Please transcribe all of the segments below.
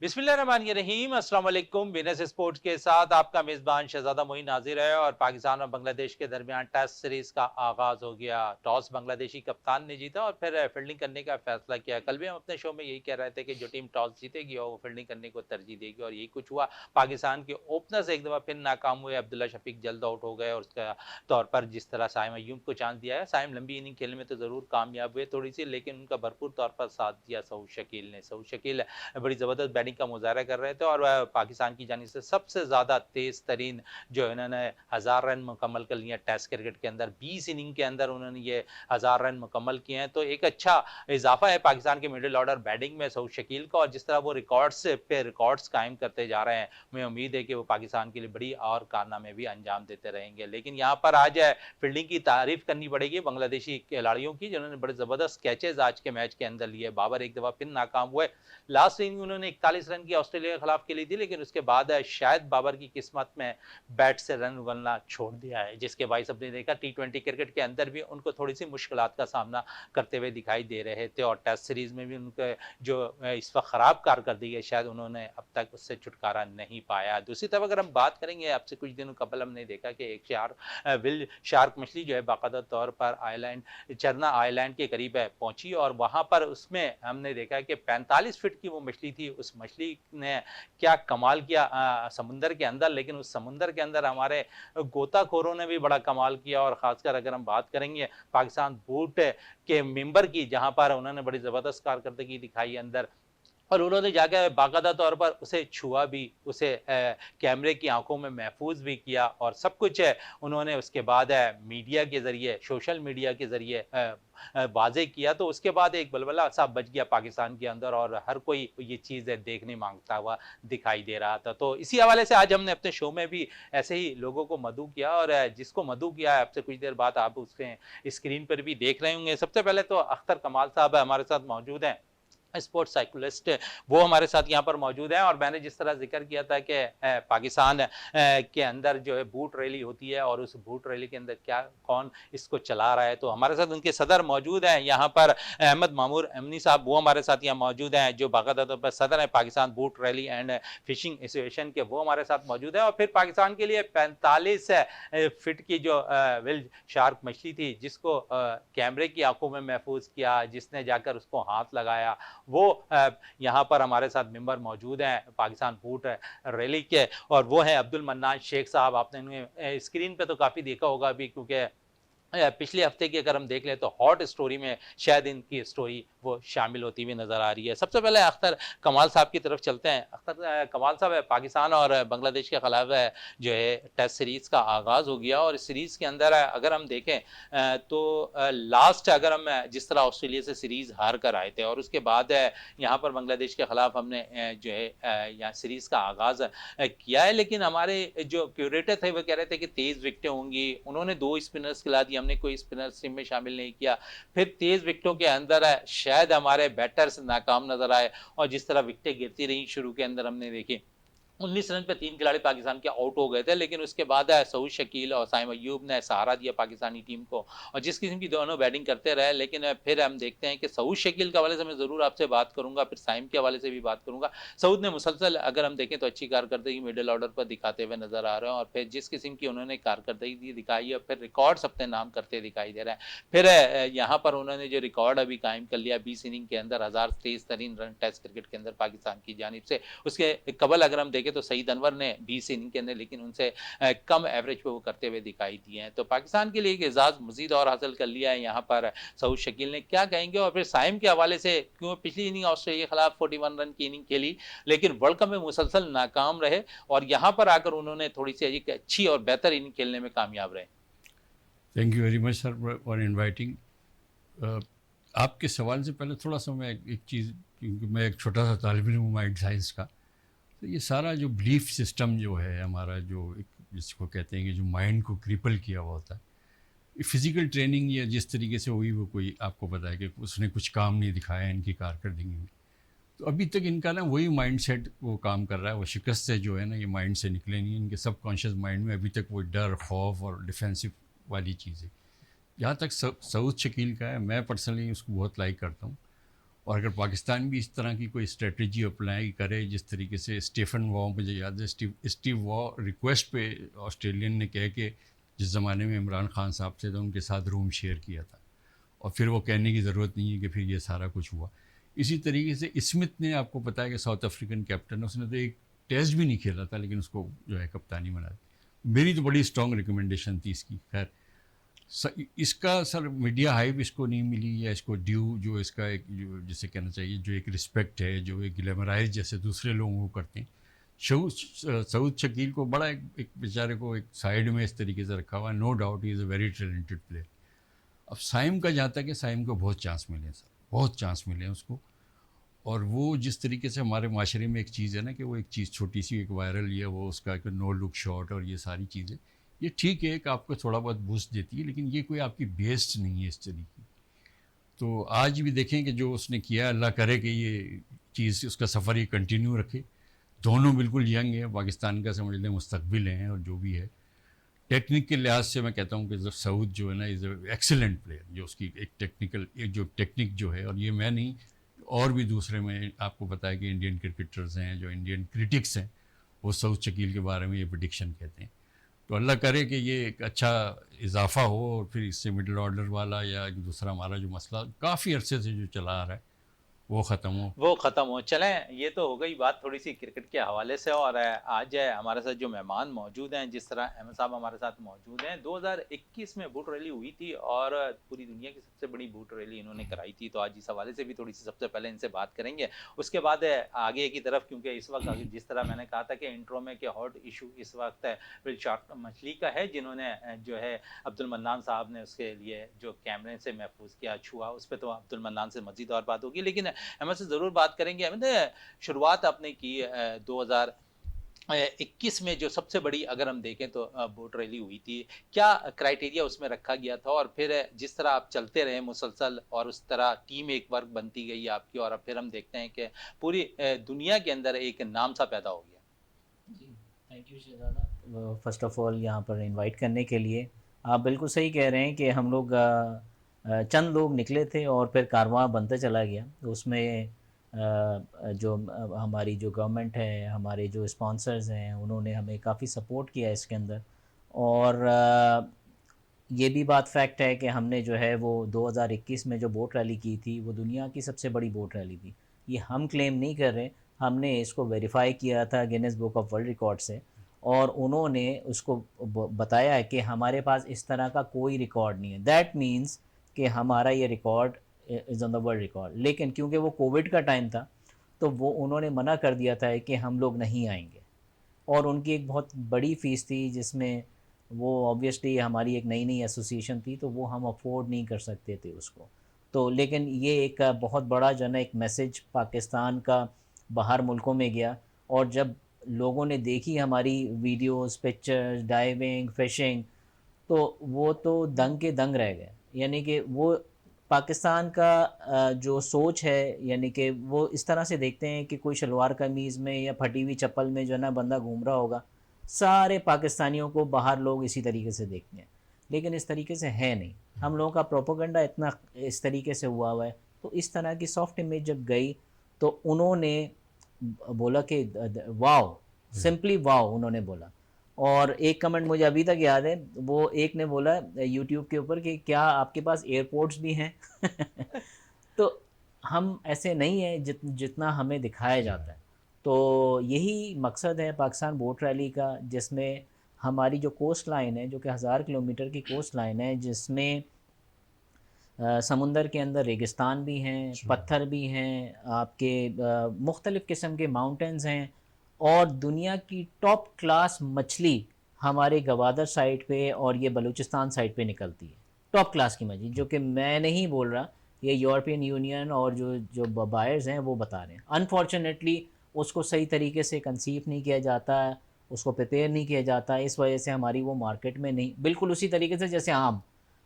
बिस्मिल्लाहिर्रहमानिर्रहीम, अस्सलाम वालेकुम। विनस स्पोर्ट्स के साथ आपका मेज़बान शहज़ादा मोइन हाज़िर है और पाकिस्तान और बांग्लादेश के दरमियान टेस्ट सीरीज़ का आगाज़ हो गया। टॉस बांग्लादेशी कप्तान ने जीता और फिर फील्डिंग करने का फैसला किया। कल भी हम अपने शो में यही कह रहे थे कि जो टीम टॉस जीतेगी और वो फील्डिंग करने को तरजीह देगी और यही कुछ हुआ। पाकिस्तान के ओपनर्स एक दफ़ा फिर नाकाम हुए। अब्दुल्ला शफीक जल्द आउट हो गए और उसका तौर पर जिस तरह साइम अय्यूब को चांस दिया है, साइम लंबी इनिंग खेलने में तो ज़रूर कामयाब हुए थोड़ी-सी, लेकिन उनका भरपूर तौर पर साथ दिया सऊद शकील ने। सऊद शकील बड़ी ज़बरदस्त बैटिंग का मुज़ाहरा कर रहे थे और पाकिस्तान की जानिब से सबसे ज़्यादा तेज़ तरीन जो इन्होंने 1000 रन मुकम्मल कर लिए टैस्ट क्रिकेट के अंदर। 20 इनिंग के अंदर उन्होंने ये 1000 रन मुकम्मल किए हैं, तो एक अच्छा इज़ाफ़ा है पाकिस्तान के मिडल ऑर्डर बैटिंग में सऊद शकील का, और जिस तरह वो रिकॉर्ड्स पे रिकॉर्ड्स कायम करते जा रहे हैं, हमें उम्मीद है कि वो पाकिस्तान के लिए बड़ी और कारनामे भी अंजाम देते रहेंगे। लेकिन यहाँ पर आज फील्डिंग की तारीफ़ करनी पड़ेगी बांग्लादेशी खिलाड़ियों की, जिन्होंने बड़े ज़बरदस्त कैचेज़ आज के मैच के अंदर लिए। बाबर एक दफ़ा फिर नाकाम हुए। लास्ट इनिंग उन्होंने 41 रन की ऑस्ट्रेलिया के खिलाफ खेली थी, लेकिन उसके बाद शायद बाबर की किस्मत में बैट से रन उगलना छोड़ दिया है, जिसके बाइस अपने देखा टी20 क्रिकेट के अंदर भी उनको थोड़ी सी मुश्किलात का सामना करते हुए दिखाई दे रहे थे और टेस्ट सीरीज में भी उनके जो इस वक्त खराब कारकर्दगी है, शायद उन्होंने अब तक उससे छुटकारा नहीं पाया। दूसरी तरफ अगर हम बात करेंगे, अब से कुछ दिनों कबल हमने देखा कि एक विल शार्क मछली जो है बाकायदा तौर पर आइलैंड चरना आइलैंड के करीब है पहुंची और वहां पर उसमें हमने देखा कि 45 फीट की वो मछली थी। उस मछली ने क्या कमाल किया समुंदर के अंदर, लेकिन उस समुंदर के अंदर हमारे गोताखोरों ने भी बड़ा कमाल किया। और खासकर अगर हम बात करेंगे पाकिस्तान बूट के मेंबर की, जहां पर उन्होंने बड़ी जबरदस्त कारकर्दगी दिखाई अंदर, और उन्होंने जाकर बाकायदा तौर पर उसे छुआ भी, उसे कैमरे की आंखों में महफूज भी किया और सब कुछ है उन्होंने उसके बाद मीडिया के ज़रिए, सोशल मीडिया के ज़रिए वाज़ेह किया। तो उसके बाद एक बलबला सा बच गया पाकिस्तान के अंदर और हर कोई ये चीज़ देखने मांगता हुआ दिखाई दे रहा था। तो इसी हवाले से आज हमने अपने शो में भी ऐसे ही लोगों को मदऊ किया और जिसको मदऊ किया है, अब से कुछ देर बाद आप उसके स्क्रीन पर भी देख रहे होंगे। सबसे पहले तो अख्तर कमाल साहब हमारे साथ मौजूद हैं, स्पोर्ट्स साइकोलॉजिस्ट, वो हमारे साथ यहाँ पर मौजूद हैं। और मैंने जिस तरह जिक्र किया था कि पाकिस्तान के अंदर जो है बूट रैली होती है और उस बूट रैली के अंदर क्या कौन इसको चला रहा है, तो हमारे साथ उनके सदर मौजूद हैं यहाँ पर, अहमद मामूर अमनी साहब, वो हमारे साथ यहाँ मौजूद हैं, जो बाकायदा तौर पर सदर हैं Pakistan boot rally and fishing association के, वो हमारे साथ मौजूद हैं। और फिर पाकिस्तान के लिए 45 फिट की जो विल शार्क मछली थी, जिसको कैमरे की आंखों में महफूज किया, जिसने जाकर उसको हाथ लगाया, वो यहाँ पर हमारे साथ मेंबर मौजूद हैं पाकिस्तान बूट रैली के, और वो हैं अब्दुल मन्नान शेख साहब। आपने उन्हें स्क्रीन पे तो काफ़ी देखा होगा अभी, क्योंकि पिछले हफ्ते की अगर हम देख लें तो हॉट स्टोरी में शायद इनकी स्टोरी वो शामिल होती हुई नजर आ रही है। सबसे पहले अख्तर कमाल साहब की तरफ चलते हैं। अख्तर कमाल साहब, पाकिस्तान और बांग्लादेश के खिलाफ जो है टेस्ट सीरीज़ का आगाज़ हो गया और इस सीरीज़ के अंदर अगर हम देखें तो लास्ट अगर हम जिस तरह ऑस्ट्रेलिया से सीरीज़ हार कर आए थे और उसके बाद यहाँ पर बांग्लादेश के खिलाफ हमने जो है यहाँ सीरीज़ का आगाज़ किया है, लेकिन हमारे जो क्यूरेटर थे वो कह रहे थे कि तेज़ विकेटें होंगी। उन्होंने 2 स्पिनर्स खिला दिए, हमने कोई स्पिनर टीम में शामिल नहीं किया। फिर तेज़ विकेटों के अंदर शायद हमारे बैटर्स नाकाम नजर आए और जिस तरह विकेटें गिरती रही शुरू के अंदर हमने देखी, 19 रन पे 3 खिलाड़ी पाकिस्तान के आउट हो गए थे, लेकिन उसके बाद सऊद शकील और साइम अय्यूब ने सहारा दिया पाकिस्तानी टीम को और जिस किस्म की दोनों बैटिंग करते रहे। लेकिन फिर हम देखते हैं कि सऊद शकील के हवाले से मैं ज़रूर आपसे बात करूंगा, फिर साइम के हवाले से भी बात करूंगा। सऊद ने मुसलसल अगर हम देखें तो अच्छी कारकर्दगी मिडिल ऑर्डर पर दिखाते हुए नजर आ रहे हैं और फिर जिस किस्म की उन्होंने कारकर्दगी दिखाई है, फिर रिकॉर्ड्स अपने नाम करते दिखाई दे रहे हैं। फिर यहाँ पर उन्होंने जो रिकॉर्ड अभी कायम कर लिया 20 इनिंग के अंदर 1023 रन टेस्ट क्रिकेट के अंदर पाकिस्तान की जानिब से। उसके कबल अगर हम देखें तो सईद अनवर ने 20 इनिंग के अंदर, लेकिन उनसे कम एवरेज पे वो करते हुए दिखाई दिए हैं। तो पाकिस्तान के लिए एक एजाज मजीद और हासिल कर लिया है यहाँ पर सऊद शकील ने। क्या कहेंगे? और फिर साइम के हवाले से, क्यों पिछली इनिंग ऑस्ट्रेलिया के खिलाफ 41 रन की इनिंग खेली, लेकिन वर्ल्ड कप में मुसलसल नाकाम रहे और यहाँ पर आकर उन्होंने थोड़ी सी अच्छी और बेहतर इनिंग खेलने में कामयाब रहे। Thank you very much sir for inviting. आपके सवाल से पहले थोड़ा सा मैं एक चीज़, क्योंकि मैं एक छोटा सा तालिब इल्म हूँ माइंड साइंस का, तो ये सारा जो बिलीफ सिस्टम जो है हमारा, जो एक जिसको कहते हैं कि जो माइंड को क्रिपल किया हुआ होता है, फिज़िकल ट्रेनिंग या जिस तरीके से हुई, वो कोई आपको पता है कि उसने कुछ काम नहीं दिखाया इनकी कारकर्दगी में। तो अभी तक इनका ना वही माइंड सेट वो काम कर रहा है, वो शिकस्त से जो है ना ये माइंड से निकले नहीं, इनके सबकॉन्शियस माइंड में अभी तक वो डर, खौफ और डिफेंसिव वाली चीज़ है। जहाँ तक सऊद शकील का है, मैं पर्सनली उसको बहुत लाइक करता हूँ और अगर पाकिस्तान भी इस तरह की कोई स्ट्रेटजी अप्लाई करे, जिस तरीके से स्टीफन वॉ, मुझे याद है स्टीव वॉ रिक्वेस्ट पे ऑस्ट्रेलियन ने कह के जिस ज़माने में इमरान खान साहब थे तो उनके साथ रूम शेयर किया था, और फिर वो कहने की ज़रूरत नहीं है कि फिर ये सारा कुछ हुआ। इसी तरीके से स्मिथ ने, आपको पता है कि साउथ अफ्रीकन कैप्टन, उसने तो एक टेस्ट भी नहीं खेला था लेकिन उसको जो है कप्तानी बना दी। मेरी तो बड़ी स्ट्रॉन्ग रिकमेंडेशन थी इसकी। खैर इसका सर मीडिया हाइप इसको नहीं मिली, या इसको ड्यू जो इसका एक जो जिसे कहना चाहिए जो एक रिस्पेक्ट है, जो एक ग्लैमराइज जैसे दूसरे लोगों को करते हैं, सऊद शकील को बड़ा एक बेचारे को एक साइड में इस तरीके से रखा हुआ है। No doubt he is a very talented player. अब साइम का जहाँ तक है, साइम को बहुत चांस मिले सर, बहुत चांस मिले उसको। और वो जिस तरीके से हमारे माशरे में एक चीज़ है ना कि वो एक चीज़ छोटी सी एक वायरल है, वो उसका एक नो लुक शॉट और ये सारी चीज़ें, ये ठीक है कि आपको थोड़ा बहुत बूस्ट देती है, लेकिन ये कोई आपकी बेस्ड नहीं है इस तरीके। तो आज भी देखें कि जो उसने किया, अल्लाह करे कि ये चीज़ उसका सफ़र ये कंटिन्यू रखे। दोनों बिल्कुल यंग है, पाकिस्तान का समझ लें मुस्तकबिल हैं, और जो भी है टेक्निक के लिहाज से मैं कहता हूँ कि सऊद जो है ना इज़ एक्सीलेंट प्लेयर। जो उसकी एक टेक्निकल एक जो टेक्निक जो है, और ये मैं नहीं, और भी दूसरे में आपको पता है कि इंडियन क्रिकेटर्स हैं, जो इंडियन क्रिटिक्स हैं, वो सऊद शकील के बारे में ये प्रेडिक्शन कहते हैं। तो अल्लाह करे कि ये एक अच्छा इजाफा हो, और फिर इससे मिडिल ऑर्डर वाला या एक दूसरा हमारा जो मसला काफ़ी अरसे से जो चला आ रहा है वो ख़त्म हो। वो ख़त्म हो। चलें, ये तो हो गई बात थोड़ी सी क्रिकेट के हवाले से, और आज हमारे साथ जो मेहमान मौजूद हैं, जिस तरह अहमद साहब हमारे साथ मौजूद हैं, 2021 में बूट रैली हुई थी और पूरी दुनिया की सबसे बड़ी बूट रैली इन्होंने कराई थी। तो आज इस हवाले से भी थोड़ी सी सबसे पहले इनसे बात करेंगे, उसके बाद आगे की तरफ, क्योंकि इस वक्त जिस तरह मैंने कहा था कि इंट्रो में कि हॉट इशू इस वक्त विल शार्क मछली का है, जिन्होंने जो है अब्दुल मन्नान साहब ने उसके लिए जो कैमरे से महफूज किया छुआ, उस पर तो अब्दुल मन्नान से मज़ीद और बात होगी, लेकिन अहमद से ज़रूर बात करेंगे। अहमद, शुरुआत आपने की 2021 में, जो सबसे बड़ी अगर हम देखें तो बोट रैली हुई थी, क्या क्राइटेरिया उसमें रखा गया था, और फिर जिस तरह आप चलते रहे मुसलसल और उस तरह टीम एक वर्क बनती गई आपकी, और अब फिर हम देखते हैं कि पूरी दुनिया के अंदर एक नाम सा पैदा हो गया। जी, thank you Shahzada, first of all यहाँ पर इनवाइट करने के लिए। आप बिल्कुल सही कह रहे हैं कि हम लोग चंद लोग निकले थे और फिर कारवां बनता चला गया। तो उसमें जो हमारी जो गवर्नमेंट है, हमारे जो स्पॉन्सर्स हैं, उन्होंने हमें काफ़ी सपोर्ट किया इसके अंदर। और ये भी बात फैक्ट है कि हमने जो है वो 2021 में जो बोट रैली की थी, वो दुनिया की सबसे बड़ी बोट रैली थी। ये हम क्लेम नहीं कर रहे, हमने इसको वेरीफाई किया था Guinness book of world record से, और उन्होंने उसको बताया है कि हमारे पास इस तरह का कोई रिकॉर्ड नहीं है। दैट मीन्स कि हमारा ये record is on the world record. लेकिन क्योंकि वो कोविड का टाइम था, तो वो उन्होंने मना कर दिया था कि हम लोग नहीं आएंगे, और उनकी एक बहुत बड़ी फ़ीस थी, जिसमें वो ऑब्वियसली हमारी एक नई नई एसोसिएशन थी, तो वो हम अफोर्ड नहीं कर सकते थे उसको। तो लेकिन ये एक बहुत बड़ा जो है ना एक मैसेज पाकिस्तान का बाहर मुल्कों में गया, और जब लोगों ने देखी हमारी वीडियोस, पिक्चर्स, डाइविंग, फिशिंग, तो वो तो दंग के दंग रह गए। यानी कि वो पाकिस्तान का जो सोच है, यानी कि वो इस तरह से देखते हैं कि कोई शलवार कमीज़ में या फटी हुई चप्पल में जो है ना बंदा घूम रहा होगा। सारे पाकिस्तानियों को बाहर लोग इसी तरीके से देखते हैं, लेकिन इस तरीके से है नहीं। हम लोगों का प्रोपेगेंडा इतना इस तरीके से हुआ है। तो इस तरह की सॉफ्ट इमेज जब गई, तो उन्होंने बोला कि वाओ, सिंपली वाओ उन्होंने बोला। और एक कमेंट मुझे अभी तक याद है, वो एक ने बोला यूट्यूब के ऊपर कि क्या आपके पास एयरपोर्ट्स भी हैं? तो हम ऐसे नहीं हैं जितना हमें दिखाया जाता है। तो यही मकसद है पाकिस्तान बोट रैली का, जिसमें हमारी जो कोस्ट लाइन है, जो कि 1000 किलोमीटर की कोस्ट लाइन है, जिसमें समुंदर के अंदर रेगिस्तान भी हैं, पत्थर भी हैं, आपके मुख्तलिफ़ किस्म के माउंटेंस हैं, और दुनिया की टॉप क्लास मछली हमारे गवादर साइड पे और ये बलूचिस्तान साइड पे निकलती है। टॉप क्लास की मछली, जो कि मैं नहीं बोल रहा, ये यूरोपियन यूनियन और जो जो बायर्स हैं वो बता रहे हैं। अनफॉर्चुनेटली उसको सही तरीके से कंसीव नहीं किया जाता है, उसको प्रिपेयर नहीं किया जाता, इस वजह से हमारी वो मार्केट में नहीं। बिल्कुल उसी तरीके से जैसे आम,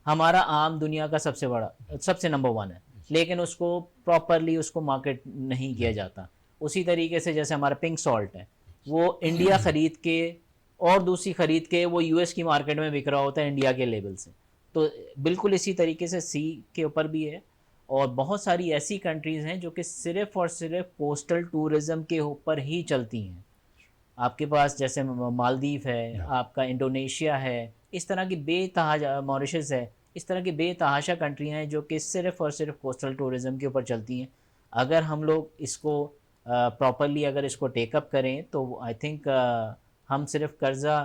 हमारा आम दुनिया का सबसे बड़ा, सबसे नंबर 1 है, लेकिन उसको प्रॉपरली उसको मार्केट नहीं किया जाता। उसी तरीके से जैसे हमारा पिंक सॉल्ट है, वो इंडिया ख़रीद के और दूसरी ख़रीद के वो यूएस की मार्केट में बिक रहा होता है इंडिया के लेवल से। तो बिल्कुल इसी तरीके से सी के ऊपर भी है। और बहुत सारी ऐसी कंट्रीज़ हैं जो कि सिर्फ़ और सिर्फ कोस्टल टूरिज़्म के ऊपर ही चलती हैं। आपके पास जैसे मालदीव है, या आपका इंडोनेशिया है, इस तरह की बेतहाशा, मॉरिशस है, इस तरह की बेतहाशा कंट्रियाँ हैं जो कि सिर्फ़ और सिर्फ कोस्टल टूरिज़्म के ऊपर चलती हैं। अगर हम लोग इसको प्रॉपर्ली अगर इसको टेक अप करें तो आई थिंक हम सिर्फ़ कर्ज़ा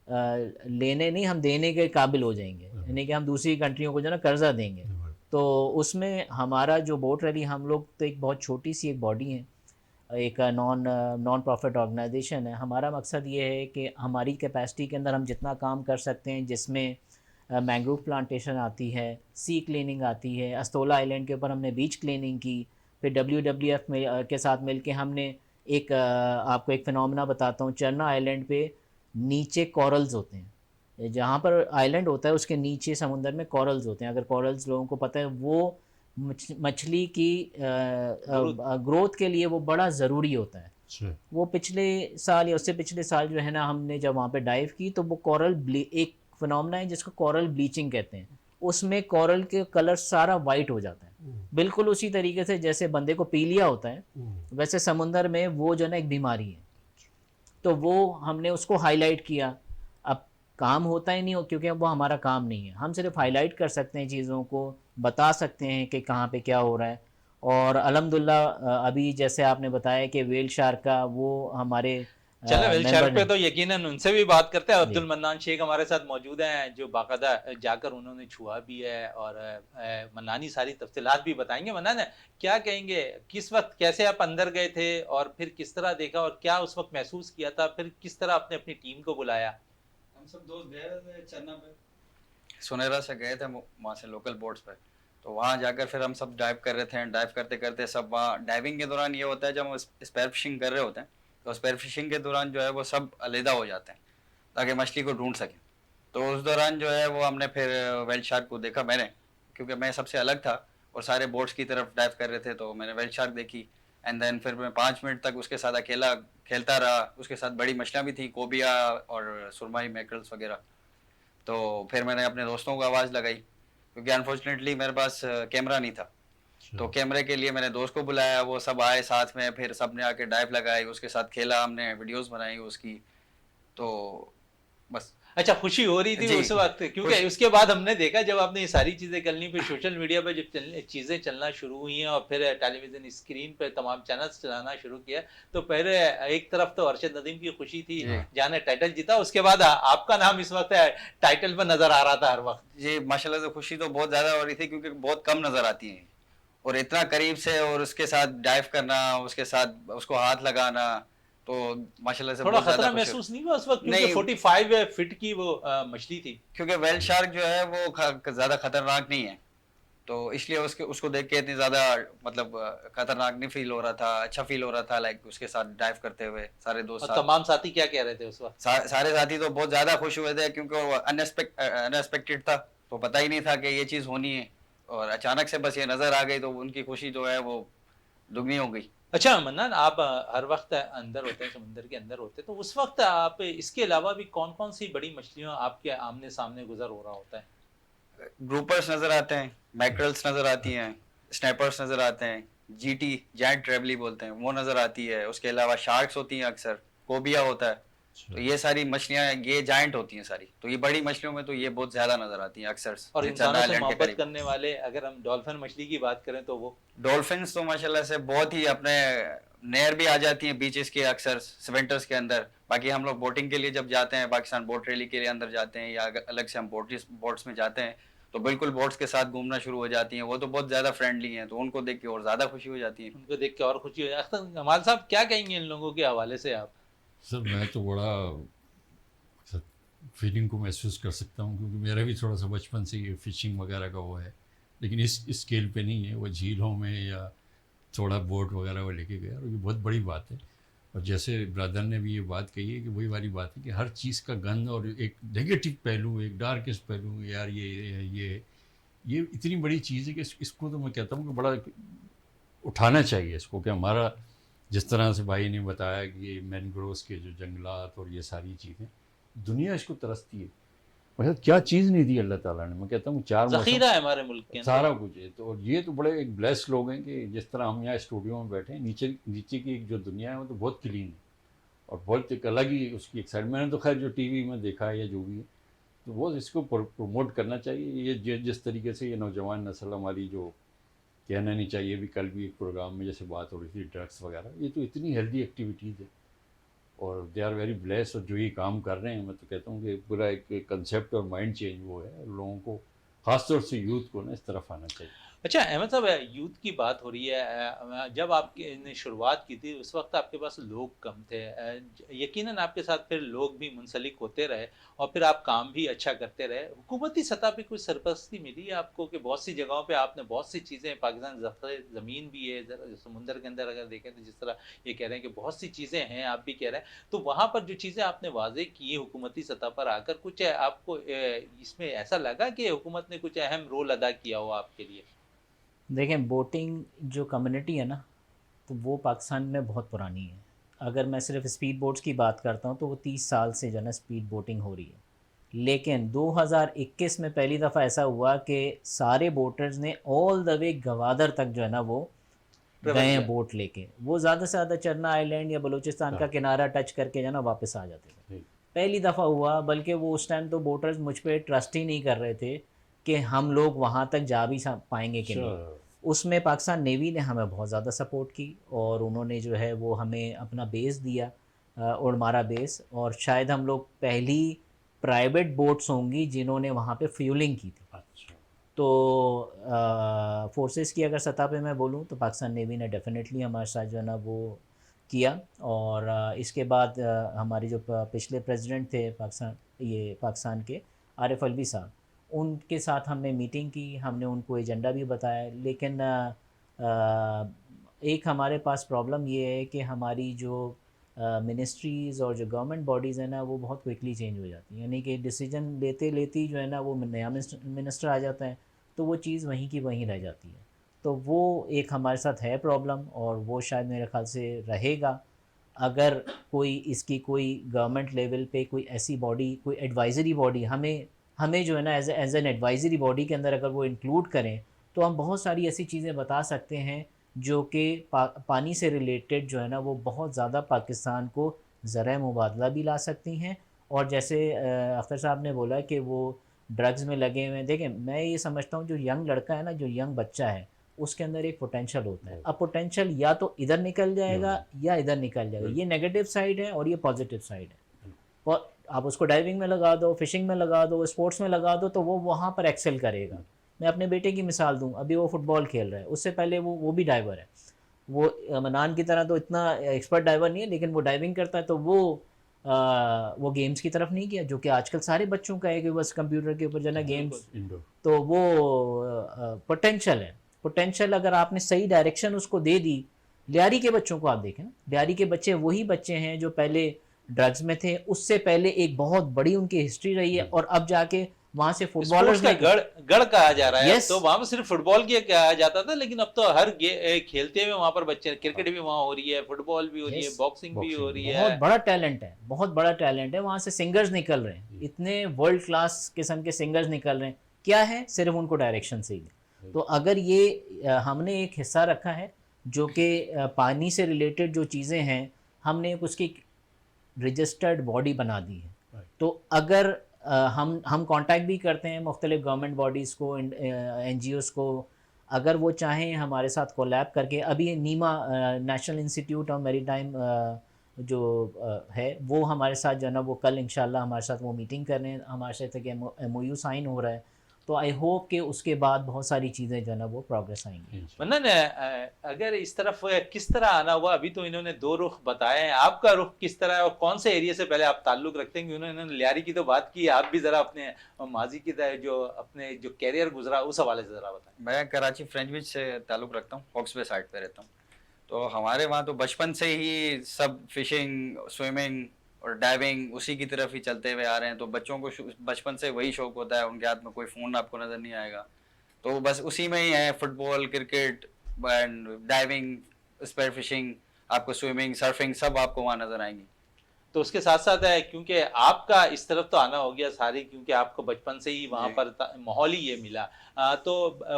लेने नहीं, हम देने के काबिल हो जाएँगे। यानी कि हम दूसरी कंट्रियों को जो है ना कर्ज़ा देंगे। तो उसमें हमारा जो बोट रैली, हम लोग तो एक बहुत छोटी-सी एक बॉडी है, एक नॉन प्रॉफ़िट ऑर्गेनाइजेशन है। हमारा मकसद ये है कि हमारी कैपेसिटी के अंदर हम जितना काम कर सकते हैं, जिसमें मैंग्रोव प्लांटेशन आती है, सी क्लीनिंग आती है, अस्तोला आइलैंड के ऊपर हमने बीच क्लीनिंग की, फिर WWF में के साथ मिलके हमने एक आपको एक फिनोमेना बताता हूँ, चरना आइलैंड पे नीचे कॉरल्स होते हैं। जहाँ पर आइलैंड होता है उसके नीचे समुंदर में कॉरल्स होते हैं। अगर कॉरल्स लोगों को पता है, वो मछली की ग्रोथ। ग्रोथ के लिए वो बड़ा ज़रूरी होता है। अच्छा वो पिछले साल या उससे पिछले साल जो है ना, हमने जब वहाँ पे डाइव की तो वो एक फिनोमेना है जिसको कोरल ब्लीचिंग कहते हैं। उसमें कोरल के कलर सारा वाइट हो जाता है, बिल्कुल उसी तरीके से जैसे बंदे को पीलिया होता है, वैसे समुंदर में वो जो है ना एक बीमारी है। तो वो हमने उसको हाईलाइट किया। अब काम होता ही नहीं हो, क्योंकि वो हमारा काम नहीं है। हम सिर्फ हाईलाइट कर सकते हैं, चीज़ों को बता सकते हैं कि कहाँ पे क्या हो रहा है। और अल्हम्दुलिल्लाह अभी जैसे आपने बताया कि व्हेल शार्क का वो हमारे चले वेल मेंबर शर्क पे ने। तो यकीनन उनसे भी बात करते हैं। जी अब्दुल मन्नान शेख हमारे साथ मौजूद हैं, जो बाकायदा जाकर उन्होंने छुआ भी है और मन्नानी सारी तफसीलात भी बताएंगे। मन्नान, क्या कहेंगे, किस वक्त कैसे आप अंदर गए थे और फिर किस तरह देखा और क्या उस वक्त महसूस किया था, फिर किस तरह आपने अपनी टीम को बुलाया? हम सब दोस्त गए थे चन्ना पे, सुनेरा से गए थे वहाँ से लोकल बोट्स पे। तो वहाँ जाकर फिर हम सब डाइव कर रहे थे। डाइव करते करते सब वहाँ डाइविंग के दौरान ये होता है, जब हम स्पेयर फिशिंग कर रहे होते हैं तो स्पेयर फिशिंग के दौरान जो है वो सब अलहदा हो जाते हैं ताकि मछली को ढूंढ सकें। तो उस दौरान जो है वो हमने फिर वेल शार्क को देखा मैंने, क्योंकि मैं सबसे अलग था और सारे बोट्स की तरफ डाइव कर रहे थे, तो मैंने वेल शार्क देखी। एंड देन फिर मैं 5 मिनट तक उसके साथ अकेला खेलता रहा। उसके साथ बड़ी मछलियाँ भी थी, कोबिया और सुरमई, मैकरल्स वगैरह। तो फिर मैंने अपने दोस्तों को आवाज़ लगाई, क्योंकि अनफॉर्चुनेटली मेरे पास कैमरा नहीं था। तो कैमरे के लिए मैंने दोस्त को बुलाया, वो सब आए साथ में, फिर सब ने आके डाइव लगाई, उसके साथ खेला, हमने वीडियोस बनाई उसकी। तो बस। अच्छा, खुशी हो रही थी जी, उस वक्त, क्योंकि खुश। उसके बाद हमने देखा जब आपने ये सारी चीजें करनी, फिर सोशल मीडिया पे जब चीजें चलना शुरू हुई हैं और फिर टेलीविजन स्क्रीन पे तमाम चैनल्स चलाना शुरू किया, तो पहले एक तरफ तो अरशद नदीम की खुशी थी जी जहाँ ने टाइटल जीता, उसके बाद आपका नाम इस वक्त टाइटल पर नजर आ रहा था हर वक्त। जी, माशाल्लाह से खुशी तो बहुत ज़्यादा हो रही थी, क्योंकि बहुत कम नज़र आती हैं और इतना करीब से, और उसके साथ डाइव करना, उसके साथ उसको हाथ लगाना, तो माशाल्लाह से थोड़ा बहुत ज़्यादा खतरा खुशी हो महसूस नहीं हुआ उस वक्त, क्योंकि नहीं, 45 फीट की वो मछली थी? क्योंकि वेल शार्क जो है वो ज़्यादा खतरनाक नहीं है, तो इसलिए उसको देख के इतनी ज़्यादा मतलब खतरनाक नहीं फील हो रहा था, अच्छा फील हो रहा था। लाइक उसके साथ डाइव करते हुए सारे दोस्त और साथ, तमाम साथी क्या कह रहे थे उस वक्त? सारे साथी तो बहुत ज़्यादा खुश हुए थे, क्योंकि वो अनएक्सपेक्टेड था, तो पता ही नहीं था कि ये चीज़ होनी है, और अचानक से बस ये नज़र आ गई, तो उनकी खुशी जो है वो दुगनी हो गई। अच्छा मन्नान, आप हर वक्त अंदर होते हैं, समुंदर के अंदर होते हैं, तो उस वक्त आप इसके अलावा भी कौन कौन सी बड़ी मछलियां आपके आमने सामने गुजर हो रहा होता है? ग्रुपर्स नज़र आते हैं, मैकरल्स नज़र आती हैं, स्नैपर्स नज़र आते हैं, जीटी जायंट ट्रेवली बोलते हैं वो नज़र आती है। उसके अलावा शार्क्स होती हैं अक्सर, कोबिया होता है। तो ये सारी मछलियां ये जायंट होती हैं सारी, तो ये बड़ी मछलियों में तो ये बहुत ज्यादा नजर आती हैं अक्सर और चन्ना इंसानों से आइलैंड के मोहब्बत करीब। करने वाले, अगर हम डॉल्फिन मछली की बात करें तो वो? डॉल्फिन्स तो माशाल्लाह से बहुत ही अपने नहर भी आ जाती हैं बीचेस के अक्सर विंटर्स के अंदर। बाकी हम लोग बोटिंग के लिए जब जाते हैं, पाकिस्तान बोट रैली के लिए अंदर जाते हैं, या अलग से हम बोट्स में जाते हैं, तो बिल्कुल बोट्स के साथ घूमना शुरू हो जाती हैं। वो तो बहुत ज्यादा फ्रेंडली हैं, तो उनको देख के और ज्यादा खुशी हो जाती है। उनको देख के और खुशी हो जाए। अख्तर कमाल साहब, क्या कहेंगे इन लोगों के हवाले से आप? सर मैं तो बड़ा फीलिंग को महसूस कर सकता हूँ, क्योंकि मेरा भी थोड़ा सा बचपन से ये फ़िशिंग वगैरह का वो है, लेकिन इस स्केल पे नहीं है। वो झीलों में या थोड़ा बोट वगैरह वो लेके गया, और ये बहुत बड़ी बात है। और जैसे ब्रदर ने भी ये बात कही है कि वही वाली बात है कि हर चीज़ का गंद और एक नेगेटिव पहलू, एक डार्केस्ट पहलू, यार ये इतनी बड़ी चीज़ है कि इसको तो मैं कहता हूँ कि बड़ा उठाना चाहिए इसको, कि हमारा जिस तरह से भाई ने बताया कि ये मैनग्रोव्स के जो जंगलात और ये सारी चीज़ें, दुनिया इसको तरसती है। वैसे क्या चीज़ नहीं दी अल्लाह ताला ने, मैं कहता हूँ 4 मौसम जखीरा है हमारे मुल्क के अंदर। सारा कुछ है। तो और ये तो बड़े एक ब्लेस्ड लोग हैं कि जिस तरह हम यहाँ स्टूडियो में बैठे हैं, नीचे नीचे की एक जो दुनिया है वो तो बहुत क्लीन है और बहुत एक अलग ही उसकी एक साइड। मैंने तो खैर जो टीवी में देखा है या जो भी है, तो वो इसको प्रमोट करना चाहिए। ये जिस तरीके से ये नौजवान नस्ल हमारी, जो कहना नहीं चाहिए, भी कल भी एक प्रोग्राम में जैसे बात हो रही थी ड्रग्स वगैरह, ये तो इतनी हेल्दी एक्टिविटीज़ है और दे आर वेरी ब्लेस्ड। और जो ये काम कर रहे हैं, मैं तो कहता हूँ कि पूरा एक कंसेप्ट और माइंड चेंज वो है, लोगों को खासतौर से यूथ को ना इस तरफ आना चाहिए। अच्छा अहमद साहब, यूथ की बात हो रही है, जब आपने शुरुआत की थी उस वक्त आपके पास लोग कम थे, यकीनन आपके साथ फिर लोग भी मुंसलिक होते रहे और फिर आप काम भी अच्छा करते रहे। हुकूमती सतह पे कोई सरपरस्ती मिली है आपको कि बहुत सी जगहों पे आपने बहुत सी चीज़ें, पाकिस्तान ज़मीन भी है, समुंदर के अंदर अगर देखें तो जिस तरह ये कह रहे हैं कि बहुत सी चीज़ें हैं, आप भी कह रहे हैं, तो वहाँ पर जो चीज़ें आपने वाजे की हुकूमती सतह पर आकर, कुछ आपको इसमें ऐसा लगा कि हुकूमत ने कुछ अहम रोल अदा किया हो आपके लिए? देखें, बोटिंग जो कम्युनिटी है ना, तो वो पाकिस्तान में बहुत पुरानी है। अगर मैं सिर्फ स्पीड बोट्स की बात करता हूँ तो वो 30 साल से जो है ना स्पीड बोटिंग हो रही है। लेकिन 2021 में पहली दफ़ा ऐसा हुआ कि सारे बोटर्स ने ऑल द वे गवादर तक जो है ना वो गए हैं बोट लेके। वो ज़्यादा से ज़्यादा चरना आइलैंड या बलूचिस्तान का किनारा टच करके जो है ना वापस आ जाते थे। पहली दफ़ा हुआ, बल्कि वो उस टाइम तो बोटर्स मुझ पर ट्रस्ट ही नहीं कर रहे थे कि हम लोग वहाँ तक जा भी पाएंगे कि नहीं। उसमें पाकिस्तान नेवी ने हमें बहुत ज़्यादा सपोर्ट की और उन्होंने जो है वो हमें अपना बेस दिया, उड़मारा बेस, और शायद हम लोग पहली प्राइवेट बोट्स होंगी जिन्होंने वहाँ पे फ्यूलिंग की थी। अच्छा। तो फोर्सेस की अगर सतह पे मैं बोलूँ तो पाकिस्तान नेवी ने डेफिनेटली हमारे साथ जो है ना वो किया। और इसके बाद हमारे जो पिछले प्रेसिडेंट थे पाकिस्तान के, आरिफ अलवी साहब, उनके साथ हमने मीटिंग की, हमने उनको एजेंडा भी बताया। लेकिन एक हमारे पास प्रॉब्लम ये है कि हमारी जो मिनिस्ट्रीज़ और जो गवर्नमेंट बॉडीज़ हैं ना वो बहुत क्विकली चेंज हो जाती हैं, यानी कि डिसीजन लेते जो है ना वो नया मिनिस्टर आ जाता है तो वो चीज़ वहीं की वहीं रह जाती है। तो वो एक हमारे साथ है प्रॉब्लम और वो शायद मेरे ख्याल से रहेगा। अगर कोई इसकी कोई गवर्नमेंट लेवल पे कोई ऐसी बॉडी, कोई एडवाइज़री बॉडी हमें जो है ना एज एन एडवाइज़री बॉडी के अंदर अगर वो इंक्लूड करें तो हम बहुत सारी ऐसी चीज़ें बता सकते हैं जो कि पानी से रिलेटेड जो है ना वो बहुत ज़्यादा पाकिस्तान को ज़राए मुबादला भी ला सकती हैं। और जैसे अख्तर साहब ने बोला कि वो ड्रग्स में लगे हुए हैं, देखें मैं ये समझता हूँ जो यंग लड़का है ना, जो यंग बच्चा है, उसके अंदर एक पोटेंशियल होता है। अब पोटेंशियल या तो इधर निकल जाएगा या इधर निकल जाएगा, ये नेगेटिव साइड है और ये पॉजिटिव साइड है। और आप उसको डाइविंग में लगा दो, फिशिंग में लगा दो, स्पोर्ट्स में लगा दो तो वो वहाँ पर एक्सेल करेगा। मैं अपने बेटे की मिसाल दूँ, अभी वो फुटबॉल खेल रहा है, उससे पहले वो भी डाइवर है। वो मनान की तरह तो इतना एक्सपर्ट डाइवर नहीं है, लेकिन वो डाइविंग करता है। तो वो गेम्स की तरफ नहीं गया, जो कि आजकल सारे बच्चों का है कि बस कंप्यूटर के ऊपर जो है ना गेम्स। तो वो पोटेंशियल है। पोटेंशियल अगर आपने सही डायरेक्शन उसको दे दी, लियारी के बच्चों को आप देखें, लियारी के बच्चे वही बच्चे हैं जो पहले ड्रग्स में थे, उससे पहले एक बहुत बड़ी उनकी हिस्ट्री रही है और अब जाके वहां से फुटबॉलर्स का गढ़ कहा जा रहा है। yes. तो वहां पर सिर्फ फुटबॉल की कहा जाता था, लेकिन अब तो हर खेलते हुए वहां पर बच्चे, क्रिकेट भी वहां हो रही है, फुटबॉल भी हो रही है, बॉक्सिंग भी हो रही है। बहुत बड़ा टैलेंट है, बहुत बड़ा टैलेंट है। वहां से सिंगर्स निकल रहे हैं, इतने वर्ल्ड क्लास किस्म के सिंगर्स निकल रहे हैं। क्या है, सिर्फ उनको डायरेक्शन से ही। तो अगर ये हमने एक हिस्सा रखा है जो कि पानी से रिलेटेड जो चीज़ें हैं, हमने उसकी रजिस्टर्ड बॉडी बना दी है। तो अगर हम कांटेक्ट भी करते हैं मुख्तलिफ गवर्नमेंट बॉडीज़ को, NGOs को, अगर वो चाहें हमारे साथ कोलैब करके। अभी नीमा नेशनल इंस्टीट्यूट ऑफ मैरीटाइम जो है वो हमारे साथ जो है ना वो कल इंशाल्लाह हमारे साथ वो मीटिंग कर रहे हैं, हमारे साथ एक MOU साइन हो रहा है। तो आई होप कि उसके बाद बहुत सारी चीज़ें जो है ना वो प्रोग्रेस आएंगी। मन्नन, अगर इस तरफ किस तरह आना हुआ, अभी तो इन्होंने 2 रुख बताए हैं, आपका रुख किस तरह है और कौन से एरिया से पहले आप ताल्लुक रखते हैं? उन्होंने लियारी की तो बात की, आप भी ज़रा अपने माजी की जो अपने जो कैरियर गुजरा उस हवाले से ज़रा बताएं। मैं कराची फ्रेंच बीच से ताल्लुक रखता हूँ, हॉक्स बे साइड पे रहता हूँ। तो हमारे वहाँ तो बचपन से ही सब फिशिंग, स्विमिंग और डाइविंग उसी की तरफ ही चलते हुए आ रहे हैं। तो बच्चों को बचपन से वही शौक होता है, उनके हाथ में कोई फ़ोन आपको नज़र नहीं आएगा, तो बस उसी में ही है। Football, cricket and diving, spear fishing, आपको स्विमिंग, सर्फिंग सब आपको वहाँ नज़र आएंगी। तो उसके साथ साथ है, क्योंकि आपका इस तरफ तो आना हो गया सारी, क्योंकि आपको बचपन से ही वहाँ जी। पर माहौल ही ये मिला। तो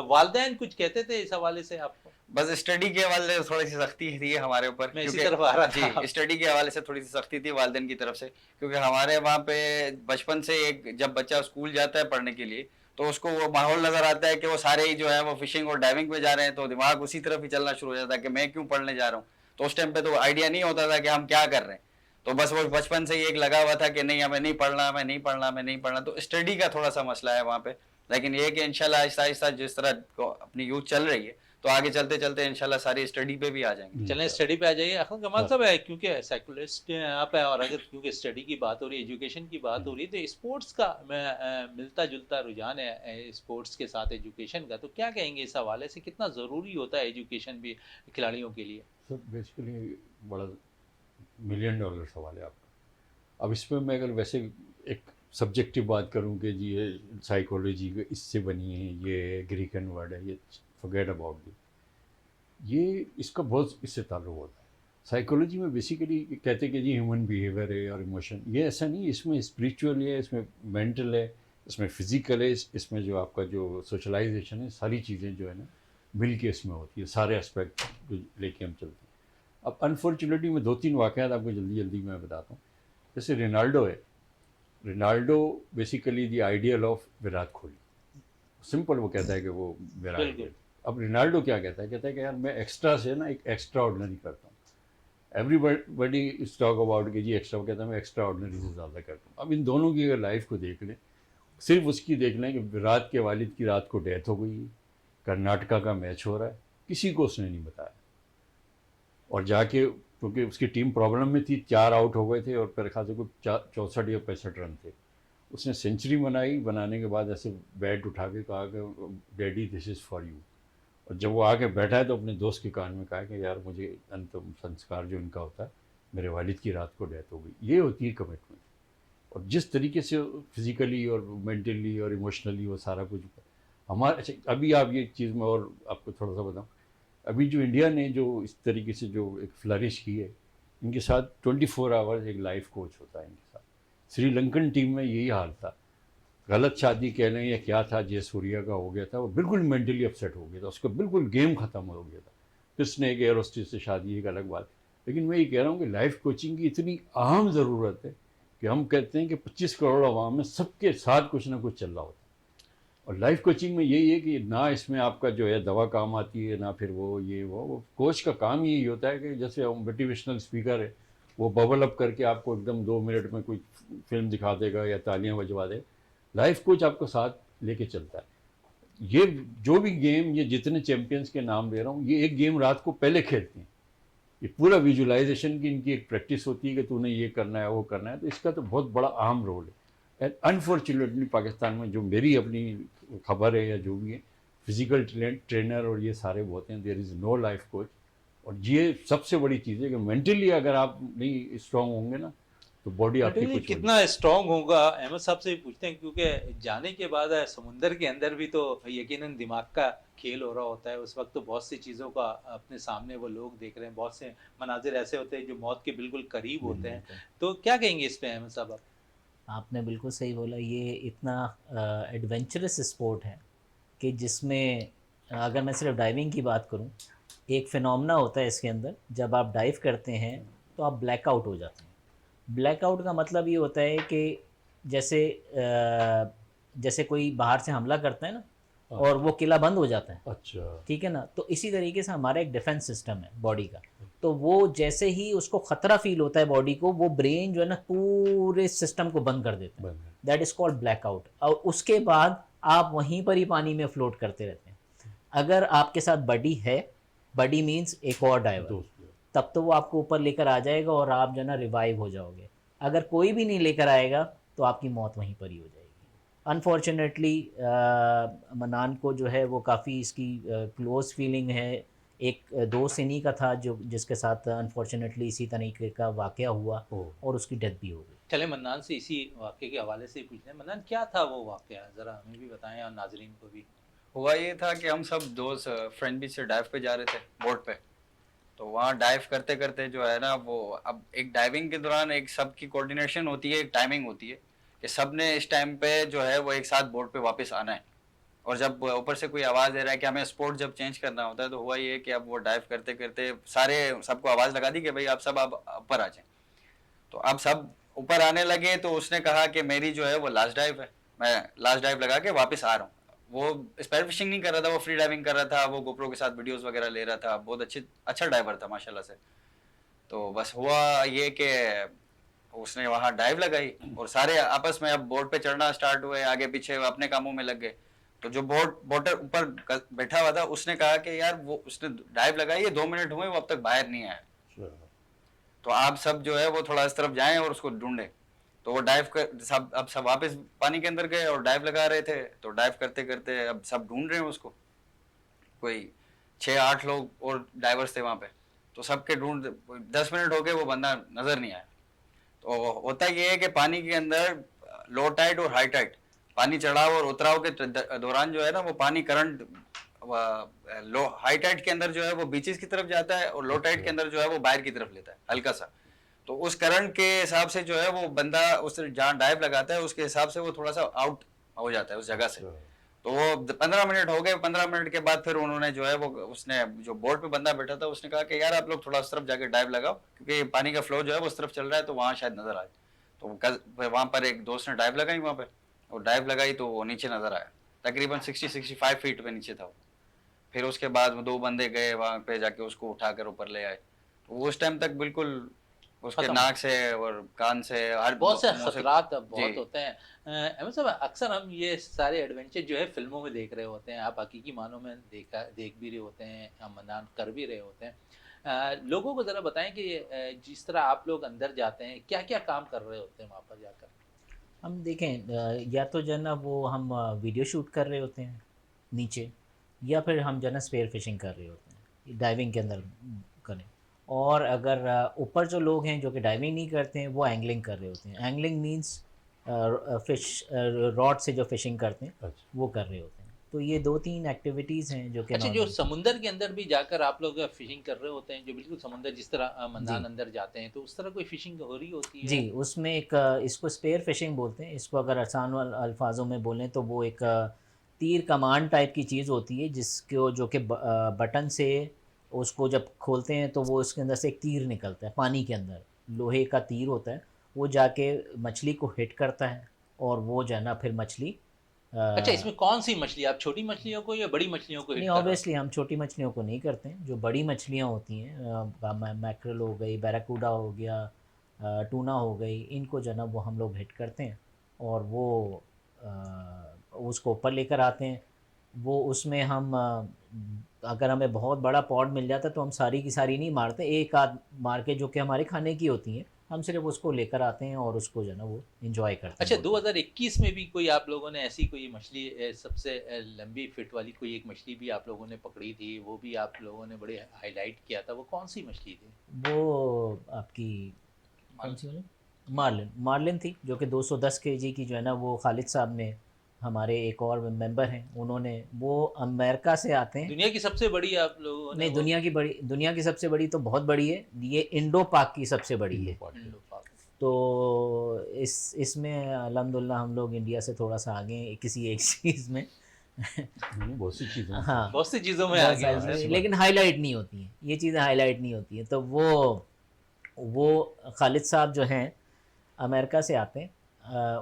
वालिदैन कुछ कहते थे इस हवाले से आपको? बस स्टडी के हवाले से थोड़ी सी सख्ती थी हमारे ऊपर, मैं इसी क्योंकि तरफ आ रहा था। जी स्टडी के हवाले से थोड़ी सी सख्ती थी वालिदैन की तरफ से, क्योंकि हमारे वहाँ पे बचपन से एक जब बच्चा स्कूल जाता है पढ़ने के लिए तो उसको वो माहौल नजर आता है कि वो सारे ही जो है वो फिशिंग और डाइविंग पे जा रहे हैं, तो दिमाग उसी तरफ ही चलना शुरू हो जाता है कि मैं क्यों पढ़ने जा रहा हूँ। तो उस टाइम पे तो आइडिया नहीं होता था कि हम क्या कर रहे हैं, तो बस वो बचपन से ही एक लगा हुआ था कि नहीं हमें नहीं पढ़ना, हमें नहीं पढ़ना, हमें नहीं पढ़ना। तो स्टडी का थोड़ा सा मसला है वहाँ पे, लेकिन ये है कि इंशाल्लाह आहिस्ता आहिस्ता जिस तरह अपनी यूथ चल रही है तो आगे चलते चलते इंशाल्लाह सारी स्टडी पे भी आ जाएंगे। चलें स्टडी पे आ जाइए। अखिल कमाल साहब है, क्योंकि साइकोलॉजिस्ट आप है, और अगर क्योंकि स्टडी की बात हो रही है, एजुकेशन की बात हो रही है, तो स्पोर्ट्स का मिलता जुलता रुझान है स्पोर्ट्स के साथ एजुकेशन का, तो क्या कहेंगे इस हवाले से, कितना ज़रूरी होता है एजुकेशन भी खिलाड़ियों के लिए? सर बेसिकली बड़ा मिलियन डॉलर सवाल है आपका। अब इसमें मैं अगर वैसे एक सब्जेक्टिव बात करूं कि जी ये साइकोलॉजी इससे बनी है, ये ग्रीकन वर्ड है, ये फॉरगेट अबाउट दिस, ये इसका बहुत इससे ताल्लुक होता है। साइकोलॉजी में बेसिकली कहते हैं कि जी ह्यूमन बिहेवियर है और इमोशन, ये ऐसा नहीं, इसमें स्पिरिचुअल है, इसमें मेंटल है, इसमें फिजिकल है, इसमें जो आपका जो सोशलाइजेशन है, सारी चीज़ें जो है ना मिल के इसमें होती है, सारे एस्पेक्ट जो लेके हम चलते हैं। अब अनफॉर्चुनेटली मैं 2-3 वाक़यात आपको जल्दी जल्दी मैं बताता हूँ। जैसे रोनाल्डो है, Ronaldo basically the ideal of Virat Kohli, simple वो कहता है कि वो मेरा बिल्कुल। आइडियल। अब रोनाल्डो क्या कहता है कि यार मैं एक्स्ट्रा से ना एक एक्स्ट्रा ऑर्डिनरी करता हूँ। एवरीबडी इज टॉक अबाउट कि जी एक्स्ट्रा, वो कहता है मैं एक्स्ट्रा ऑर्डिनरी से ज़्यादा करता हूँ। अब इन दोनों की अगर लाइफ को देख लें, सिर्फ उसकी देख लें कि विराट के वालिद की रात को डेथ हो गई, कर्नाटका का मैच हो रहा है, किसी को उसने नहीं बताया, और जाके क्योंकि उसकी टीम प्रॉब्लम में थी, 4 आउट हो गए थे और मेरे ख्याल से कुछ 64 या 65 रन थे, उसने सेंचुरी बनाई, बनाने के बाद ऐसे बैट उठा के कहा कि daddy this is for you, और जब वो आके बैठा है तो अपने दोस्त के कान में कहा कि यार मुझे अंतिम संस्कार जो इनका होता है, मेरे वालिद की रात को डेथ हो गई। ये होती है कमिटमेंट। और जिस तरीके से फिज़िकली और मेंटली और इमोशनली वो सारा कुछ हमारे, अच्छा अभी आप ये चीज़ में और आपको थोड़ा सा बताऊँ, अभी जो इंडिया ने जो इस तरीके से जो एक फ्लरिश की है, इनके साथ 24 आवर्स एक लाइफ कोच होता है इनके साथ। श्रीलंकन टीम में यही हाल था, गलत शादी कह लें या क्या था, जय सूर्या का हो गया था, वो बिल्कुल मेंटली अपसेट हो गया था, उसका बिल्कुल गेम ख़त्म हो गया था। किसने एक एयर होस्टेस से शादी, एक अलग बात, लेकिन मैं ये कह रहा हूँ कि लाइफ कोचिंग की इतनी अहम ज़रूरत है कि हम कहते हैं कि 25 करोड़ आवाम में सबके साथ कुछ ना कुछ चल रहा होता है। और लाइफ कोचिंग में यही है कि ना इसमें आपका जो है दवा काम आती है, ना फिर वो ये वो कोच का काम यही होता है कि जैसे मोटिवेशनल स्पीकर है, वो बबल अप करके आपको एकदम 2 मिनट में कोई फिल्म दिखा देगा या तालियां बजवा दे। लाइफ कोच आपको साथ लेके चलता है। ये जो भी गेम, ये जितने चैंपियंस के नाम ले रहा हूँ, ये एक गेम रात को पहले खेलते हैं, ये पूरा विजुलाइजेशन की इनकी एक प्रैक्टिस होती है कि तूने ये करना है वो करना है, तो इसका तो बहुत बड़ा अहम रोल है। एंड अनफॉर्चुनेटली पाकिस्तान में जो मेरी अपनी खबर है या जो भी है, फिजिकल ट्रेनर और ये सारे बहुत हैं, there is no life coach. और ये सबसे बड़ी चीज़ है कि मेंटली अगर आप नहीं स्ट्रांग होंगे ना, तो बॉडी आपकी मेंटली कुछ कितना स्ट्रांग होगा, अहमद साहब से भी पूछते हैं, क्योंकि जाने के बाद समुंदर के अंदर भी तो यकीनन दिमाग का खेल हो रहा होता है। उस वक्त तो बहुत सी चीज़ों का अपने सामने वो लोग देख रहे हैं, बहुत से मनाजिर ऐसे होते हैं जो मौत के बिल्कुल करीब होते हैं। तो क्या कहेंगे इस पे अहमद साहब आप? आपने बिल्कुल सही बोला, ये इतना एडवेंचरस स्पोर्ट है कि जिसमें अगर मैं सिर्फ डाइविंग की बात करूं, एक फिनोमेना होता है इसके अंदर, जब आप डाइव करते हैं तो आप ब्लैकआउट हो जाते हैं। ब्लैकआउट का मतलब ये होता है कि जैसे जैसे कोई बाहर से हमला करता है ना, और वो किला बंद हो जाता है, अच्छा, ठीक है ना, तो इसी तरीके से हमारा एक डिफेंस सिस्टम है बॉडी का। तो वो जैसे ही उसको खतरा फील होता है बॉडी को, वो ब्रेन जो है ना पूरे सिस्टम को बंद कर देता है, दैट इज कॉल्ड ब्लैकआउट। और उसके बाद आप वहीं पर ही पानी में फ्लोट करते रहते हैं। अगर आपके साथ बडी है, बडी मीन्स एक और डाइवर, तब तो वो आपको ऊपर लेकर आ जाएगा और आप जो है ना रिवाइव हो जाओगे। अगर कोई भी नहीं लेकर आएगा तो आपकी मौत वहीं पर ही हो जाएगी। अनफॉर्चुनेटली मनान को जो है वो काफ़ी इसकी क्लोज फीलिंग है। एक दोस्त इन्हीं का था जो जिसके साथ अनफॉर्चुनेटली इसी तरीके का वाक़या हुआ और उसकी डेथ भी हो गई। चले मन्नान से इसी वाक़े के हवाले से ही पूछते हैं, मन्नान क्या था वो वाक़या, ज़रा हमें भी बताएं और नाजरीन को भी। हुआ ये था कि हम सब दोस्त फ्रेंड बीच से डाइव पे जा रहे थे बोट पे, तो वहाँ डाइव करते करते जो है ना वो, अब एक डाइविंग के दौरान एक सबकी कोऑर्डिनेशन होती है, एक टाइमिंग होती है कि सब ने इस टाइम पे जो है वो एक साथ बोट पे वापस आना है। और जब ऊपर से कोई आवाज़ दे रहा है कि हमें स्पोर्ट जब चेंज करना होता है, तो हुआ ये कि अब वो डाइव करते करते सारे सबको आवाज़ लगा दी कि भाई आप सब अब ऊपर आ जाएं। तो अब सब ऊपर आने लगे, तो उसने कहा कि मेरी जो है वो लास्ट डाइव है, मैं लास्ट डाइव लगा के वापस आ रहा हूँ। वो स्पेयर फिशिंग नहीं कर रहा था, वो फ्री डाइविंग कर रहा था, वो गोप्रो के साथ वीडियोस वगैरह ले रहा था, बहुत अच्छा डाइवर था माशाल्लाह से। तो बस हुआ ये कि उसने वहाँ डाइव लगाई और सारे आपस में अब बोट पे चढ़ना स्टार्ट हुए, आगे पीछे अपने कामों में लग गए। तो जो बोटर ऊपर बैठा हुआ था उसने कहा कि यार वो उसने डाइव लगाई है, 2 मिनट हुए वो अब तक बाहर नहीं आया, तो आप सब जो है वो थोड़ा इस तरफ जाएं और उसको ढूंढें। तो वो डाइव कर सब वापस पानी के अंदर गए और डाइव लगा रहे थे। तो डाइव करते करते अब सब ढूंढ रहे हैं उसको, कोई 6-8 लोग और डाइवर्स थे वहाँ पे। तो सबके ढूंढ 10 मिनट हो गए, वो बंदा नजर नहीं आया। तो होता ये है कि पानी के अंदर लो टाइड और हाई टाइड, पानी चढ़ाव और उतराव के दौरान जो है ना वो पानी करंट लो हाई टाइड के अंदर जो है वो बीचेस की तरफ जाता है और लो टाइड के अंदर जो है वो बाहर की तरफ लेता है हल्का सा। तो उस करंट के हिसाब से जो है वो बंदा उस जहाँ डाइव लगाता है उसके हिसाब से वो थोड़ा सा आउट हो जाता है उस जगह से। तो वो 15 मिनट हो गए, 15 मिनट के बाद फिर उन्होंने जो है वो उसने जो बोर्ड पे बंदा बैठा था उसने कहा कि यार आप लोग थोड़ा उस तरफ जाके डाइव लगाओ, क्योंकि पानी का फ्लो जो है वो उस तरफ चल रहा है, तो वहाँ शायद नजर आए। तो वहाँ पर एक दोस्त ने डाइव लगाई वहाँ पे, और डाइव लगाई तो वो नीचे नजर आया, तकरीबन 60-65 फीट पे नीचे था वो। फिर उसके बाद 2 बंदे गए वहाँ पे, जाके उसको उठाकर ऊपर ले आए। तो उस टाइम तक बिल्कुल उसके नाक से और कान से हर बहुत से मुंह से खतरात बहुत जी। होते हैं। अहमद साहब, अक्सर हम ये सारे एडवेंचर जो है फिल्मों में देख रहे होते हैं, आप हकीकी मानों में देख भी रहे होते हैं, हम मनान कर भी रहे होते हैं। लोगों को ज़रा बताएं कि जिस तरह आप लोग अंदर जाते हैं क्या क्या काम कर रहे होते हैं वहाँ पर जाकर। हम देखें या तो जो है ना वो हम वीडियो शूट कर रहे होते हैं नीचे, या फिर हम जो है ना स्पेयर फिशिंग कर रहे होते हैं, डाइविंग के अंदर करें। और अगर ऊपर जो लोग हैं जो कि डाइविंग नहीं करते हैं वो एंगलिंग कर रहे होते हैं। एंगलिंग मींस फिश रॉड से जो फिशिंग करते हैं वो कर रहे होते हैं। तो ये 2-3 एक्टिविटीज़ हैं जो कि अच्छा, जो समुंदर के अंदर भी जाकर आप लोग फिशिंग कर रहे होते हैं, जो बिल्कुल समुंदर जिस तरह मंदान अंदर जाते हैं, तो उस तरह कोई फिशिंग हो रही होती है? जी, उसमें एक इसको स्पेयर फिशिंग बोलते हैं। इसको अगर आसान अल्फाजों में बोलें तो वो एक तीर कमान टाइप की चीज़ होती है, जिसको जो कि बटन से उसको जब खोलते हैं तो वो उसके अंदर से एक तीर निकलता है पानी के अंदर, लोहे का तीर होता है, वो जाके मछली को हिट करता है और वो जो है ना फिर मछली अच्छा, इसमें कौन सी मछली, आप छोटी मछलियों को या बड़ी मछलियों को हिट नहीं, कर रहे हो? ऑब्वियसली हम छोटी मछलियों को नहीं करते हैं। जो बड़ी मछलियाँ होती हैं मैक्रेल हो गई, बैराकूडा हो गया, टूना हो गई, इनको जो है ना वो हम लोग हिट करते हैं और वो उसको ऊपर लेकर आते हैं। वो उसमें हम अगर हमें बहुत बड़ा पॉड मिल जाता है तो हम सारी की सारी नहीं मारते, एक आध मार के जो कि हमारे खाने की होती हैं, हम सिर्फ उसको लेकर आते हैं और उसको जो है ना वो एंजॉय करते अच्छा, हैं। 2021 में भी कोई आप लोगों ने ऐसी कोई मछली सबसे लंबी फिट वाली कोई एक मछली भी आप लोगों ने पकड़ी थी, वो भी आप लोगों ने बड़े हाईलाइट किया था, वो कौन सी मछली थी? वो आपकी कौन सी वाली? मार्लिन थी, जो कि 210 केजी की जो है ना वो खालिद साहब ने, हमारे एक और मेंबर हैं, उन्होंने, वो अमेरिका से आते हैं। दुनिया की सबसे बड़ी आप लोगों ने नहीं, दुनिया की सबसे बड़ी तो बहुत बड़ी है, ये इंडो पाक की सबसे बड़ी है। तो इसमें अल्हम्दुलिल्लाह हम लोग इंडिया से थोड़ा सा आगे हैं किसी एक चीज़ में। बहुत सी चीज़ें, हाँ, बहुत सी चीज़ों में बहुत आगे सारी, हैं। लेकिन हाईलाइट नहीं होती हैं ये चीज़ें, हाईलाइट नहीं होती हैं। तो वो खालिद साहब जो हैं अमेरिका से आते हैं,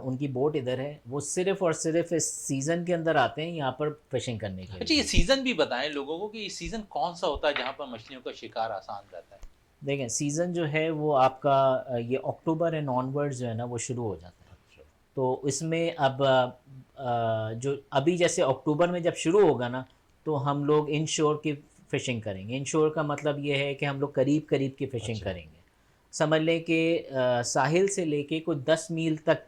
उनकी बोट इधर है, वो सिर्फ़ और सिर्फ इस सीज़न के अंदर आते हैं यहाँ पर फिशिंग करने के अच्छा, लिए। ये सीज़न भी बताएं लोगों को कि ये सीज़न कौन सा होता है जहाँ पर मछलियों का शिकार आसान रहता है? देखें, सीज़न जो है वो आपका ये अक्टूबर एंड ऑनवर्ड्स जो है ना वो शुरू हो जाता है। तो इसमें अब जो अभी जैसे अक्टूबर में जब शुरू होगा ना, तो हम लोग इन शोर की फ़िशिंग करेंगे। इन शोर का मतलब ये है कि हम लोग करीब करीब की फ़िशिंग करेंगे। समझ लें कि साहिल से लेके कुछ 10 मील तक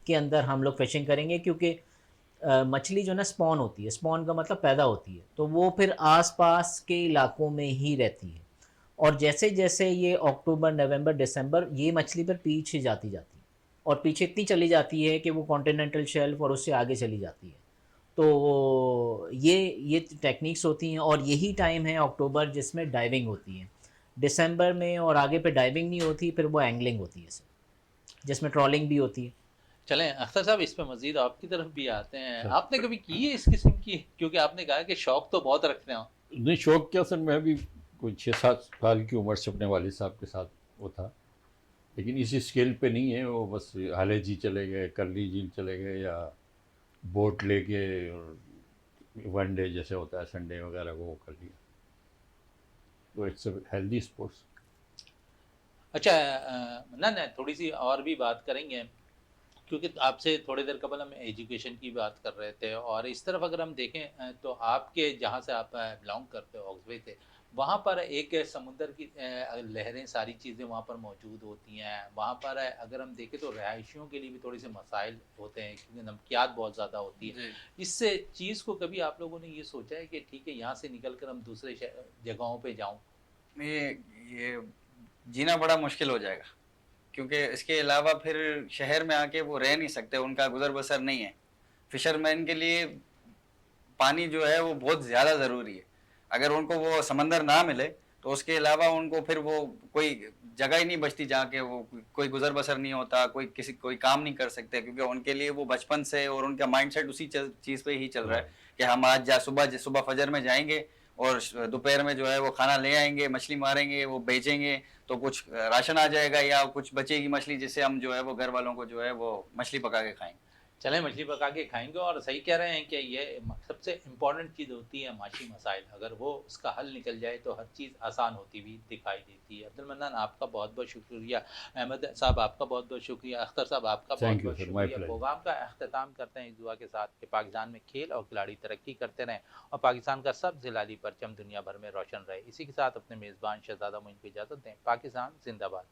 के अंदर हम लोग फ़िशिंग करेंगे, क्योंकि मछली जो ना स्पॉन होती है, स्पॉन का मतलब पैदा होती है, तो वो फिर आसपास के इलाकों में ही रहती है। और जैसे जैसे ये अक्टूबर, नवंबर, दिसंबर, ये मछली पर पीछे जाती है और पीछे इतनी चली जाती है कि वो कॉन्टिनेंटल शेल्फ और उससे आगे चली जाती है। तो ये टेक्निक्स होती हैं, और यही टाइम है अक्टूबर जिसमें डाइविंग होती है। दिसंबर में और आगे पे डाइविंग नहीं होती, फिर वो एंगलिंग होती है सर, जिसमें ट्रॉलिंग भी होती है। चलें अख्तर साहब, इस पे मजीद आपकी तरफ भी आते हैं। सर। आपने कभी की है इस किस्म की? क्योंकि आपने कहा कि शौक तो बहुत रखते हो। नहीं, शौक क्या सर, मैं भी कोई 6-7 साल की उम्र से अपने वालिद साहब के साथ वो था, लेकिन इसी स्केल पे नहीं है वो। बस हाले जी चले गए, करली झील चले गए, या बोट लेके वनडे जैसे होता है संडे वगैरह को वो कर लिया। तो इट्स अ हेल्दी स्पोर्ट्स। अच्छा, ना ना थोड़ी सी और भी बात करेंगे, क्योंकि आपसे थोड़ी देर कबल हम एजुकेशन की बात कर रहे थे, और इस तरफ अगर हम देखें तो आपके जहाँ से आप बिलोंग करते हो, ऑक्सवे से, वहाँ पर एक समुंदर की लहरें, सारी चीज़ें वहाँ पर मौजूद होती हैं। वहाँ पर अगर हम देखें तो रहायशियों के लिए भी थोड़े से मसाइल होते हैं, क्योंकि नमकियात बहुत ज़्यादा होती है। जी। इस चीज़ को कभी आप लोगों ने ये सोचा है कि ठीक है, यहाँ से निकल कर हम दूसरे जगहों पे जाऊँ? ये जीना बड़ा मुश्किल हो जाएगा, क्योंकि इसके अलावा फिर शहर में आके वो रह नहीं सकते, उनका गुजर बसर नहीं है। फिशरमैन के लिए पानी जो है वो बहुत ज़्यादा ज़रूरी है। अगर उनको वो समंदर ना मिले तो उसके अलावा उनको फिर वो कोई जगह ही नहीं बचती जहाँ के वो कोई गुजर बसर नहीं होता, कोई काम नहीं कर सकते, क्योंकि उनके लिए वो बचपन से और उनका माइंडसेट उसी चीज़ पे ही चल रहा है कि हम आज सुबह फजर में जाएंगे और दोपहर में जो है वो खाना ले आएंगे, मछली मारेंगे, वो बेचेंगे, तो कुछ राशन आ जाएगा या कुछ बचेगी मछली, जिससे हम जो है वो घर वालों को जो है वो मछली पका के खाएंगे। चलें मछली पका के खाएँगे, और सही कह रहे हैं कि ये सबसे इम्पोर्टेंट चीज़ होती है माशी मसाइल। अगर वो उसका हल निकल जाए तो हर चीज़ आसान होती हुई दिखाई देती है। अब्दुल मन्नान, आपका बहुत-बहुत शुक्रिया। अहमद साहब, आपका बहुत-बहुत शुक्रिया। अख्तर साहब, आपका थैंक यू बहुत-बहुत सर, माय शुक्रिया। प्लेजर। प्रोग्राम का अख्तिताम करते हैं इस दुआ के साथ कि पाकिस्तान में खेल और खिलाड़ी तरक्की करते रहें और पाकिस्तान का सब ज़िलाली परचम दुनिया भर में रोशन रहे। इसी के साथ अपने मेज़बान शहज़ादा मोइन को इजाज़त दें। पाकिस्तान ज़िंदाबाद।